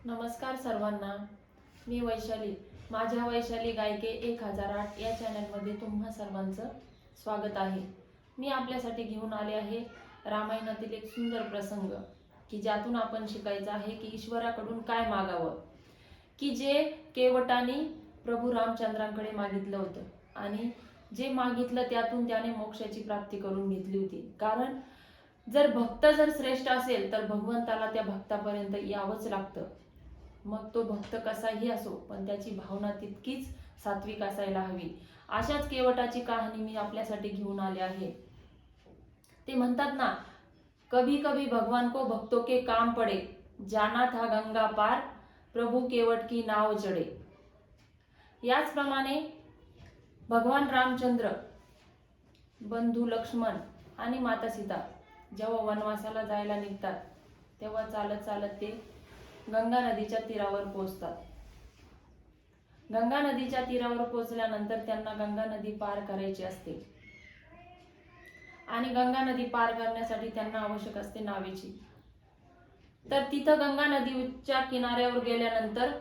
नमस्कार सर्वांना. मी वैशाली. माझ्या वैशाली गायके 1008 या चॅनलमध्ये तुम्हा सर्वांचं स्वागत आहे. मी आपल्यासाठी घेऊन आले आहे रामायणातील एक सुंदर प्रसंग की ज्यातून आपण शिकायचं आहे की ईश्वराकडून काय मागावं, की जे केवटाने प्रभू रामचंद्रांकडे मागितलं होतं आणि जे मागितलं त्यातून त्याने मोक्षाची प्राप्ती करून घेतली होती. कारण जर श्रेष्ठ असेल तर भगवंताला त्या भक्तापर्यंत यावंच लागतं. मग तो भक्त कसाही असो, पण त्याची भावना तितकीच सात्विक असायला हवी. अशाच केवटाची कहाणी मी आपल्यासाठी घेऊन आले आहे. ते म्हणतात ना, कभी कभी भगवान को भक्तों के काम पड़े, जाना था गंगा पार, प्रभू केवट की नाव चढे. याचप्रमाणे भगवान रामचंद्र, बंधू लक्ष्मण आणि माता सीता जेव्हा वनवासाला जायला निघतात तेव्हा चालत चालत ते गंगा नदीच्या तीरावर पोहोचतात. गंगा नदीच्या तीरावर पोहोचल्यानंतर त्यांना गंगा नदी पार करायची असते आणि गंगा नदी पार करण्यासाठी त्यांना आवश्यक असते नावेची. तर तिथं गंगा नदीच्या किनाऱ्यावर गेल्यानंतर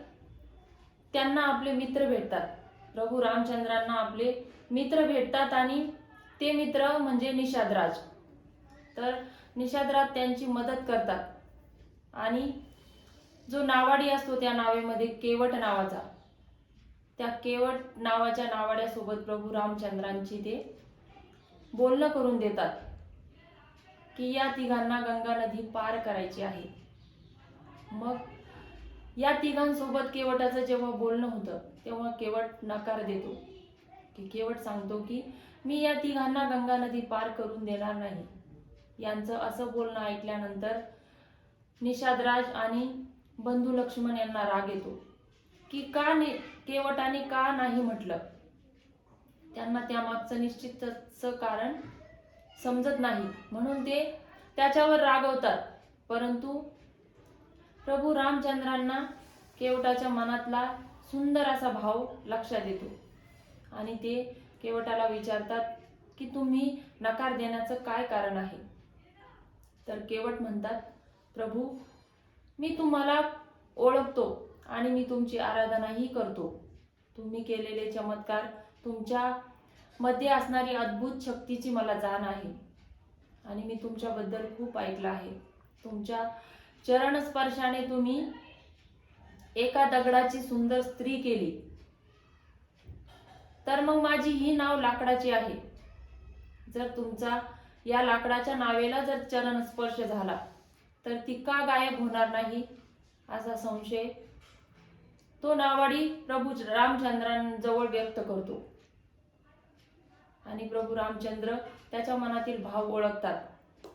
त्यांना आपले मित्र भेटतात. प्रभू रामचंद्रांना आपले मित्र भेटतात आणि ते मित्र म्हणजे निषादराज. तर निषादराज त्यांची मदत करतात आणि जो नावाडी असतो त्या नावेमध्ये केवट नावाचा, त्या केवट नावाच्या नावाड्यासोबत प्रभू रामचंद्रांची ते बोलणं करून देतात की या तिघांना गंगा नदी पार करायची आहे. मग या तिघांसोबत केवटाचं जेव्हा बोलणं होतं तेव्हा केवट नकार देतो, की केवट सांगतो की मी या तिघांना गंगा नदी पार करून देणार नाही. यांचं असं बोलणं ऐकल्यानंतर निषादराज आणि बंधू लक्ष्मण यांना राग येतो की केवटाने का नाही म्हटलं. त्यांना त्यामागचं निश्चितच कारण समजत नाही म्हणून ते त्याच्यावर रागवतात. परंतु प्रभू रामचंद्रांना केवटाच्या मनातला सुंदर असा भाव लक्षात येतो आणि ते केवटाला विचारतात की तुम्ही नकार देण्याचं काय कारण आहे. तर केवट म्हणतात, प्रभू मी तुम्हाला ओळखतो आणि मी तुमची आराधनाही करतो. तुम्ही केलेले चमत्कार, तुमच्या मध्ये असणारी अद्भुत शक्तीची मला जाण आहे आणि मी तुमच्याबद्दल खूप ऐकलं आहे. तुमच्या चरणस्पर्शाने तुम्ही एका दगडाची सुंदर स्त्री केली, तर मग माझी ही नाव लाकडाची आहे. जर तुमचा या लाकडाच्या नावेला जर चरणस्पर्श झाला तर ती का गायब होणार नाही असा संशय तो नावाडी प्रभू रामचंद्रांजवळ व्यक्त करतो आणि प्रभू रामचंद्र त्याच्या मनातील भाव ओळखतात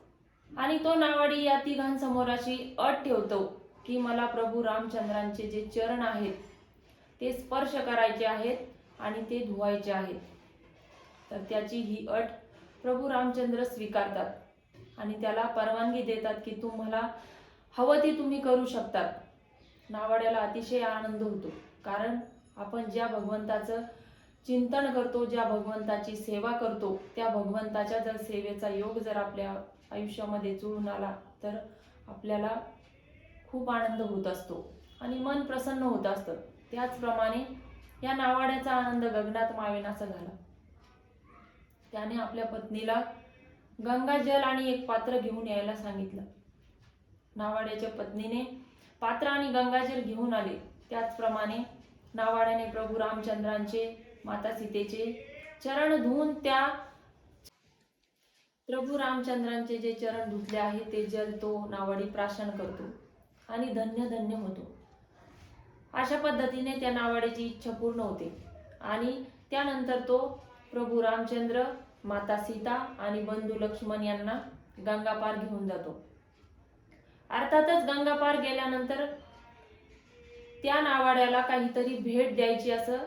आणि तो नावाडी या तिघांसमोर अशी अट ठेवतो की मला प्रभू रामचंद्रांचे जे चरण आहेत ते स्पर्श करायचे आहेत आणि ते धुवायचे आहेत. तर त्याची ही अट प्रभू रामचंद्र स्वीकारतात आणि त्याला परवानगी देतात की तुम्हाला हवं ते तुम्ही करू शकतात. नावाड्याला अतिशय आनंद होतो, कारण आपण ज्या भगवंताचं चिंतन करतो, ज्या भगवंताची सेवा करतो, त्या भगवंताच्या जर सेवेचा योग जर आपल्या आयुष्यामध्ये जुळून आला तर आपल्याला खूप आनंद होत असतो आणि मन प्रसन्न होत असतं. त्याचप्रमाणे या नावाड्याचा आनंद गगनात मावेनासा झाला. त्याने आपल्या पत्नीला गंगाजल आणि एक पात्र घेऊन यायला सांगितलं. नावाड्याच्या पत्नीने पात्र आणि गंगाजल घेऊन आले. त्याचप्रमाणे नावाड्याने प्रभू रामचंद्रांचे, माता सीतेचे चरण धुवून त्या प्रभू रामचंद्रांचे जे चरण धुतले आहे ते जल तो नावाडी प्राशन करतो आणि धन्य धन्य होतो. अशा पद्धतीने त्या नावाड्याची इच्छा पूर्ण होते आणि त्यानंतर तो प्रभू रामचंद्र, माता सीता आणि बंधू लक्ष्मण यांना गंगा पार घेऊन जातो. अर्थातच गंगा पार गेल्यानंतर त्या नावाड्याला काहीतरी भेट द्यायची असं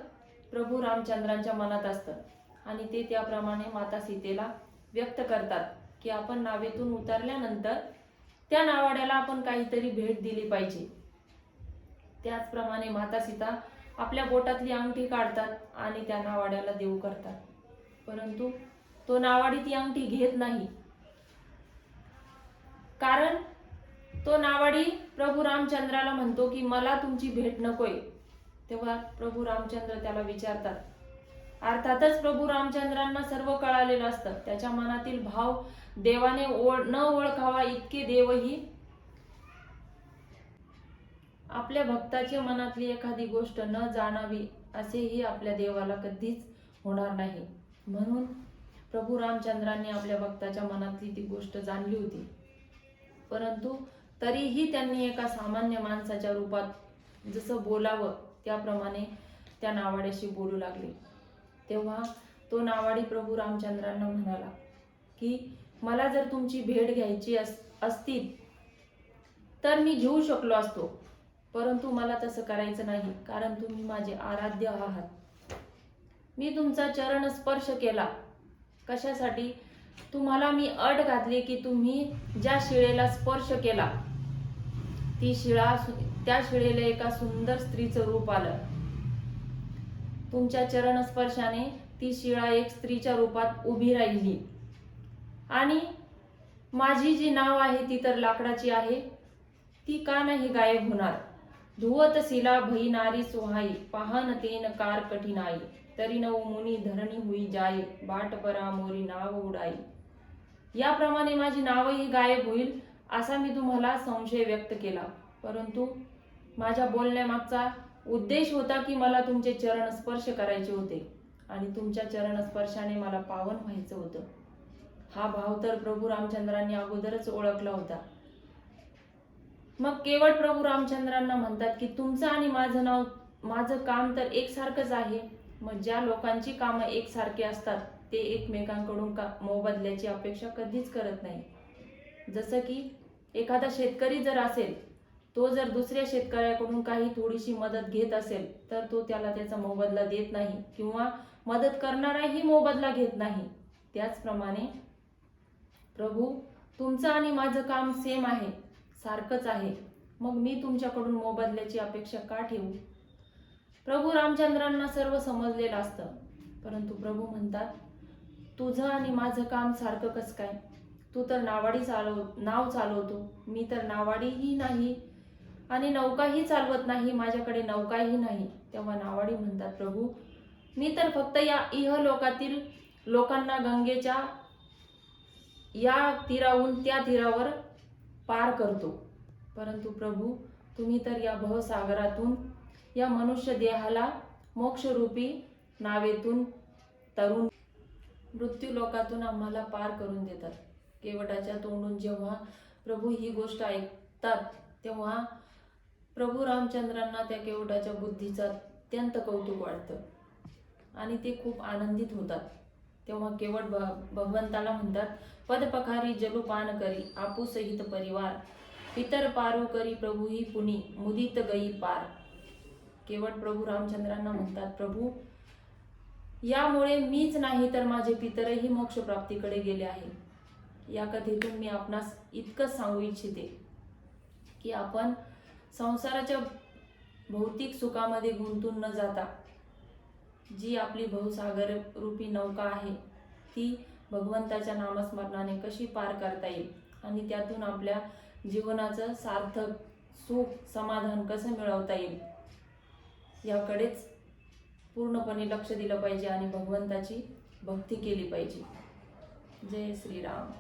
प्रभू रामचंद्रांच्या मनात असतं आणि ते त्याप्रमाणे माता सीतेला व्यक्त करतात की आपण नावेतून उतरल्यानंतर त्या नावाड्याला आपण काहीतरी भेट दिली पाहिजे. त्याचप्रमाणे माता सीता आपल्या बोटातली अंगठी काढतात आणि त्या नावाड्याला देऊ करतात. परंतु तो नावाडी ती अंगठी घेत नाही, कारण तो नावाडी प्रभू रामचंद्राला म्हणतो की मला तुमची भेट नकोय. तेव्हा प्रभू रामचंद्र त्याला विचारतात. अर्थातच प्रभू रामचंद्रांना सर्व कळालेलं असतं. त्याच्या मनातील भाव देवाने न ओळखावा इतके देवही आपल्या भक्ताच्या मनातली एखादी गोष्ट न जाणावी असेही आपल्या देवाला कधीच होणार नाही. म्हणून प्रभू रामचंद्रांनी आपल्या भक्ताच्या मनातली ती गोष्ट जाणली होती. परंतु तरीही त्यांनी एका सामान्य माणसाच्या रूपात जसं बोलावं त्याप्रमाणे त्या नावाड्याशी बोलू लागले. तेव्हा तो नावाडी प्रभू रामचंद्रांना म्हणाला की मला जर तुमची भेट घ्यायची असती तर मी घेऊ शकलो असतो, परंतु मला तसं करायचं नाही, कारण तुम्ही माझे आराध्य आहात. मी तुमचा चरण स्पर्श केला. कशासाठी? तुम्हाला मी अट घातली की तुम्ही ज्या शिळेला स्पर्श केला त्या शिळेला एका सुंदर स्त्रीचं रूप आलं. तुमच्या चरण स्पर्शाने ती शिळा एक स्त्रीच्या रूपात उभी राहिली आणि माझी जी नाव आहे ती तर लाकडाची आहे, ती का नाही गायब होणार? धुवत शिला भई नारी सोहाई, पाहन तेन कार कठीणाई, तरी नव मुनी धरणी हुई जाई, बाट परा मोरी नाव उडाई. याप्रमाणे माझी नावही गायब होईल असा मी तुम्हाला संशय व्यक्त केला, परंतु माझ्या बोलण्यामागचा उद्देश होता की मला तुमचे चरण स्पर्श करायचे होते आणि तुमच्या चरण स्पर्शाने मला पावन व्हायचं होतं. हा भाव तर प्रभू रामचंद्रांनी अगोदरच ओळखला होता. मग केवळ प्रभू रामचंद्रांना म्हणतात की तुमचं आणि माझं काम तर एकसारखंच आहे. मग ज्या लोकांची कामं एकसारखी असतात ते एकमेकांकडून मोबदल्याची अपेक्षा कधीच करत नाही. जसं की एखादा शेतकरी जर असेल, तो जर दुसऱ्या शेतकऱ्याकडून काही थोडीशी मदत घेत असेल तर तो त्याला त्याचा मोबदला देत नाही किंवा मदत करणाराही मोबदला घेत नाही. त्याचप्रमाणे प्रभू तुमचं आणि माझं काम सेम आहे, सारखंच आहे, मग मी तुमच्याकडून मोबदल्याची अपेक्षा का ठेवू? प्रभू रामचंद्रांना सर्व समजलेलं असतं, परंतु प्रभू म्हणतात तुझं आणि माझं काम सारखं कसं काय? तू तर नाव चालवतो, मी तर नावाडीही नाही आणि नौकाही चालवत नाही, माझ्याकडे नौकाही नाही. तेव्हा नावाडी म्हणतात प्रभू मी तर फक्त या इहलोकातील लोकांना गंगेच्या या तीराहून त्या तीरावर पार करतो, परंतु प्रभू तुम्ही तर या भवसागरातून या मनुष्य देहाला मोक्षरूपी नावेतून तरुण मृत्यू लोकातून आम्हाला पार करून देतात. केवटाच्या तोंडून जेव्हा प्रभू ही गोष्ट ऐकतात तेव्हा प्रभू रामचंद्रांना त्या केवटाच्या बुद्धीचं अत्यंत कौतुक वाटतं आणि ते खूप आनंदित होतात. तेव्हा केवट भगवंताला म्हणतात पदपखारी जलुपान करी आपू सहित परिवार, पितर पारू करी प्रभू ही पुनी मुदित गई पार. केवट प्रभू रामचंद्रांना म्हणतात प्रभू यामुळे मीच नाही तर माझे पितरही मोक्ष प्राप्तीकडे गेले आहे. या कथेतून मी आपणास इतकंच सांगू इच्छिते की आपण संसाराच्या भौतिक सुखामध्ये गुंतून न जाता जी आपली भवसागर रूपी नौका आहे ती भगवंताच्या नामस्मरणाने कशी पार करता येईल आणि त्यातून आपल्या जीवनाचं सार्थक सुख समाधान कसं मिळवता येईल याकडेच पूर्णपणे लक्ष दिलं पाहिजे आणि भगवंताची भक्ती केली पाहिजे. जय श्रीराम.